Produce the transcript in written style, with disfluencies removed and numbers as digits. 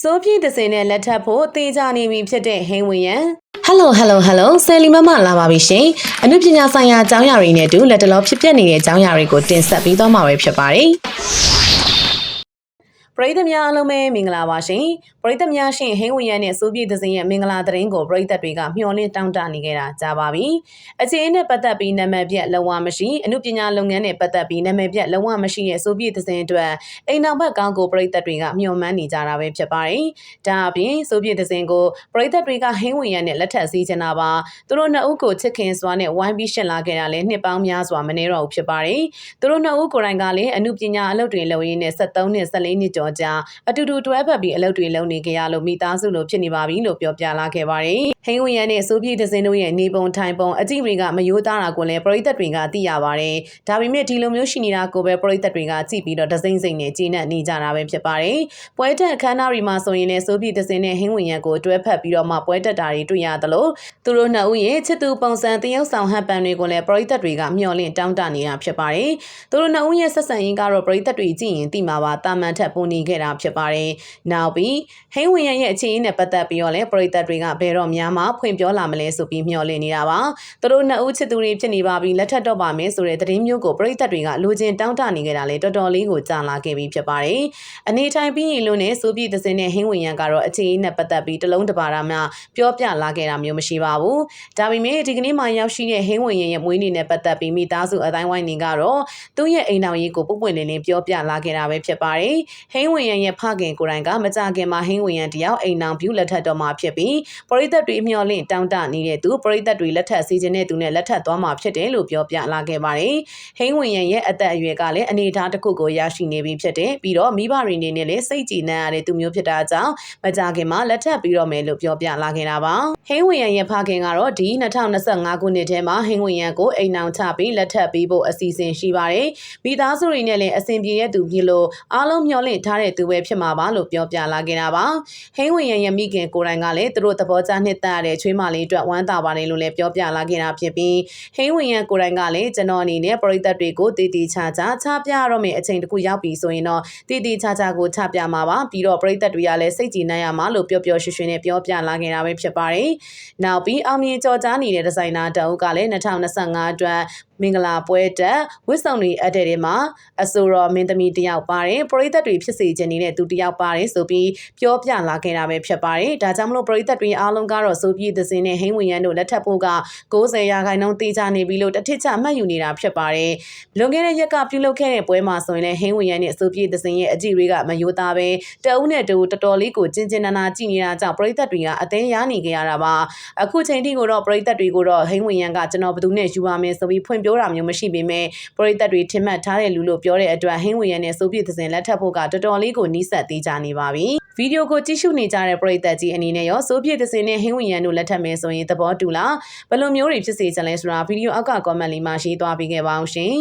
ဆိုပြည့်သစင်နဲ့လက်ထပ်ဖို့တေးကြနေပြီဖြစ်တဲ့ဟိန်းဝင်ရန် Hello ဆယ်လီမမလာပါပြီရှင်အနုပညာဆိုင်ရာအကြောင်းအရာတွေနဲ့အတူလက်တလောဖြစ်ပျက်နေတဲ့အကြောင်းအရာတွေကိုတင်ဆက်ပေးသွားမှာပဲဖြစ်ပါတယ်ပရိသတ်များအားလုံးပဲမင်္ဂလာပါရှင်ပရိသတ်များရှင်ဟိန်းဝင်ရန်နဲ့ဆိုပြည့်သစင်ရဲ့မင်္ဂလာသတင်းကိုပရိသတ်တွေကမျှော်လင့်တောင်းတနေကြတာကြားပါပြီအခြေအနေနဲ့ပတ်သက်ပြီးနာမည်ပြက်လုံးဝမရှိအနုပညာလုပ်ငန်းနဲ့ပတ်သက်ပြီးနာမည်ပြက်လုံးဝမရှိရဲ့ဆိုပြည့်သစင်အတွက်အိမ်နောက်ဘက်ကောင်းကိုပရိသတ်တွေကမျှော်မှန်းနေကြတာပဲဖြစ်ပါတယ်ဒါအပြင်ဆိုပြည့်သစင်ကိုပရိသတ်တွေကဟိန်းဝင်ရန်နဲ့လက်ထပ်စီးချင်တာပါသူတို့နှစ်ဦးကိုချစ်ခင်စွာနဲ့ဝိုင်းပြီးရှင်းလာခဲ့တာလည်းနှစ်ပေါင်းများစွာမနေတော့ဘူးဖြစ်ပါတယ်သူတို့နှစ်ဦးကိုယ်တိုင်ကလည်းအနုပညာအလုပ်တွေလုပ်ရင်းနဲ့73နှစ်14နှစ်ကျော်ကြာအတူတူတွဲဖက်ပြီးအလုပ်တွေလုပ်နေကြရလို့မိသားစုလိုဖြစ်နေပါပြီလို့ပြောပြလာခဲ့ပါတယ်။ဟိန်းဝင်ရန်နဲ့ဆိုပြည့်သစင်တို့ရဲ့နေပုံထိုင်ပုံအကြည့်တွေကမယိုးသားတာကိုလည်းပရိသတ်တွေကသိရပါတယ်။ဒါပေမဲ့ဒီလိုမျိုးရှိနေတာကိုပဲပရိသတ်တွေကကြည့်ပြီးတော့ဒစိမ့်စိမ့်နဲ့ကျေနပ်နေကြတာပဲဖြစ်ပါတယ်။ပွဲတက်အခမ်းအနားတွေမှာဆိုရင်လည်းဆိုပြည့်သစင်နဲ့ဟိန်းဝင်ရန်ကိုတွဲဖက်ပြီးတော့မှပွဲတက်တာတွေတွေ့ရသလိုသူတို့နှစ်ဦးရဲ့ချစ်သူပုံစံတရုပ်ဆောင်ဟန်ပန်တွေကိုလည်းပရိသတ်တွေကမျှော်လင့်တောင်းတနေတာဖြစ်ပါတယ်။သူတို့နှစ်ဦးရဲ့ဆက်ဆံရေးကတော့ပရိသတ်တွေကြည့်ရင်သိမှာပါတာမန်ထက်ပိုနေခဲ့တာဖြစ်ပါတယ်။နောက်ပြီးဟိန်းဝင်ရန်ရဲ့အခြေအနေနဲ့ပတ်သက်ပြီးတော့လည်းပရိသတ်တွေကဘယ်တော့များမှဖွင့်ပြောလာမလဲဆိုပြီးမျှော်လင့်နေတာပါသူတို့နှစ်ဦးချစ်သူတွေဖြစ်နေပါပြီလက်ထပ်တော့ပါမယ်ဆိုတဲ့သတင်းမျိုးကိုပရိသတ်တွေကလိုချင်တောင်းတနေကြတာလေတော်တော်လေးကိုကြာလာခဲ့ပြီဖြစ်ပါတယ်အနေထိုင်ပြီးရင်လို့နဲ့ဆိုပြည့်သစင်နဲ့ဟိန်းဝင်ရန်ကတော့အခြေအနေနဲ့ပတ်သက်ပြီးတလုံးတပါတာမှပြောပြလာခဲ့တာမျိုးမရှိပါဘူးဒါပေမဲ့ဒီကနေ့မှရောက်ရှိတဲ့ဟိန်းဝင်ရန်ရဲ့မွေးနေ့နဲ့ပတ်သက်ပြီးမိသားစုအတိုင်းဝိုင်းနေကတော့သူ့ရဲ့အိမ်တော်ရေးကိုပုပ်ပွင့်လင်းလင်းပြောပြလာခဲ့တာပဲဖြစ်ပါတယ်ဟိန်းဝင်ရန်ရဲ့ဖခင်ကိုယ်တိုင်ကမကြခင်မှာဟိန်းဝင်ရန်တယောက်အိမ်တော်ပြုလက်ထပ်တော်မှာဖြစ်ပြီးပရိသတ်တွေမျှော်လင့်တောင်းတနေတဲ့သူပရိသတ်တွေလက်ထပ်စီခြင်းတဲ့သူနဲ့လက်ထပ်သွားမှာဖြစ်တယ်လို့ပြောပြလာခဲ့ပါတယ်ဟိန်းဝင်ရန်ရဲ့အသက်အရွယ်ကလည်းအနေအထားတစ်ခုကိုရရှိနေပြီဖြစ်တယ်ပြီးတော့မိဘတွေနေနဲ့လည်းစိတ်ကြည်နံရတဲ့သူမျိုးဖြစ်တာကြောင့်မကြခင်မှာလက်ထပ်ပြီးတော့မယ်လို့ပြောပြလာခဲ့တာပါဟိန်းဝင်ရန်ရဲ့ဖခင်ကတော့ဒီ2025ခုနှစ်ထဲမှာဟိန်းဝင်ရန်ကိုအိမ်အောင်ချပြီးလက်ထပ်ပြီးဖို့အစီအစဉ်ရှိပါတယ်မိသားစုတွေနဲ့လည်းအဆင်ပြေတဲ့သူဖြစ်လို့အားလုံးမျှော်လင့်ထားတဲ့သူပဲဖြစ်မှာပါလို့ပြောပြလာခဲ့တာပါဟိန်းဝင်ရန်ရဲ့မိခင်ကိုယ်တိုင်ကလည်းသူတို့သဘောကျနှစ်သက်ရတဲ့ချွေးမလေးအတွက်ဝမ်းသာပါတယ်လို့လည်းပြောပြလာခဲ့တာဖြစ်ပြီးဟိန်းဝင်ရန်ကိုယ်တိုင်ကလည်းကျွန်တော်အနေနဲ့ပရိသတ်တွေကိုတည်တည်ချာချာချပြရတော့မယ့်အချိန်တစ်ခုရောက်ပြီဆိုရင်တော့တည်တည်ချာချာကိုချပြမှာပါပြီးတော့ပရိသတ်တွေကလည်းစိတ်ကြည်နံရမှာလို့ပျော်ပျော်ရွှင်ရွှင်နဲ့ပြောပြလာခဲ့တာပဲဖြစ်ပါတယ်နောက်ပြီးအောင်မြင်ကြော်ကြားနေတဲ့ဒီဇိုင်နာတအုပ်ကလည်း2025အတွက်မင်္ဂလာပွဲတက်ဝစ်ဆောင်တွေအတဲ့တွေမှာအဆိုတော်မင်းသမီးတယောက်ပါတယ်ပရိသတ်တွေဖြစ်စေခြင်းနေတဲ့သူတယောက်ပါတယ်ဆိုပြီးပြောပြလာခဲ့တာပဲဖြစ်ပါတယ်ဒါကြောင့်မလို့ပရိသတ်တွေအားလုံးကတော့ဆိုပြည့်သစင်နဲ့ဟိန်းဝင်ရန်တို့လက်ထပ်ဖို့က90%တေးချနေပြီလို့တထစ်ချမှတ်ယူနေတာဖြစ်ပါတယ်လွန်ခဲ့တဲ့ရက်ကပြုလုပ်ခဲ့တဲ့ပွဲမှာဆိုရင်လည်းဟိန်းဝင်ရန်နဲ့ဆိုပြည့်သစင်ရဲ့အကြည့်တွေကမယိုးသားပဲတအုပ်နဲ့တူတော်တော်လေးကိုကျဉ်နာနာကြည့်နေတာကြောင့်ပရိသတ်တွေကအသေးရနေကြရတာပါအခုချိန်ထိကိုတော့ပရိသတ်တွေကိုတော့ဟိန်းဝင်ရန်ကကျွန်တော်ဘယ်သူနဲ့ယူပါမယ်ဆိုပြီးဖွင့်ပြောတာမျိုးမရှိပေမဲ့ပရိသတ်တွေထင်မှတ်ထားတဲ့လူလို့ပြောတဲ့အတွက်ဟိန်းဝင်ရန်နဲ့ဆိုပြည့်သစင်လက်ထပ်ဖို့ကတော်တော်လေးကိုနီးစပ်သေးကြနေပါပြီဗီဒီယိုကိုကြည့်ရှုနေကြတဲ့ပရိသတ်ကြီးအနေနဲ့ရောဆိုပြည့်သစင်နဲ့ဟိန်းဝင်ရန်တို့လက်ထပ်မယ်ဆိုရင်သဘောတူလားဘယ်လိုမျိုးတွေဖြစ်စေချင်လဲဆိုတာဗီဒီယိုအောက်က comment လေးမှာရေးသွားပေးခဲ့ပါအောင်ရှင်